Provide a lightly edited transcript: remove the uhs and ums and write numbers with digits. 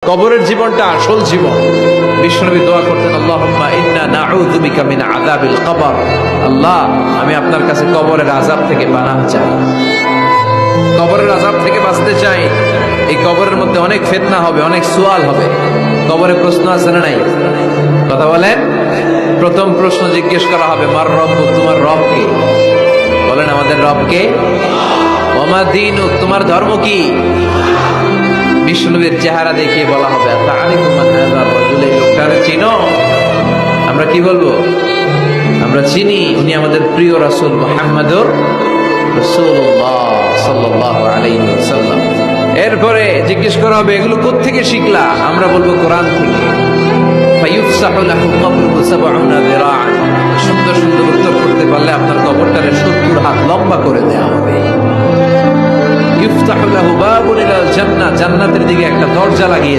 কবরের জীবনটা আসল জীবন। বিশ্বনবী দোয়া করতেন, আল্লাহুম্মা ইন্না নাউযু বিকা মিন আযাবিল কবর। আল্লাহ, আমি আপনার কাছে কবরের আযাব থেকে পানাহ চাই, কবরের আযাব থেকে বাঁচতে চাই। এই কবরের মধ্যে অনেক ফিতনা হবে, অনেক সুয়াল হবে। কবরে প্রশ্ন আছে না নাই? কথা বলেন। প্রথম প্রশ্ন জিজ্ঞেস করা হবে, মার রব্বুক, তোমার রব কে? বলেন, আমাদের রব কে? ওমা দীনুক, তোমার ধর্ম কি? বিষ্ণুবীর চেহারা দেখিয়ে বলা হবে, তাআরিফু মান হাযা রাজুল, এই লোকটারে চিনো? আমরা কি বলবো? আমরা চিনি, উনি আমাদের প্রিয় রাসূল মুহাম্মদুর রাসূলুল্লাহ সাল্লাল্লাহু আলাইহি ওয়াসাল্লাম। এরপরে জিজ্ঞেস করা হবে, এগুলো কোত্থেকে শিখলা? আমরা বলবো কোরআন থেকে। ফায়ুফসাহু লাহু কবরুহু ৭০ যিরাআন, সুন্দর সুন্দর উত্তর করতে পারলে আপনার কবরটারে ৭০ হাত লম্বা করে দেয়া হবে। ইফতাহু লাহু বাবুন ইলাল জান্নাহ, জান্নাতের দিকে একটা দরজা লাগিয়ে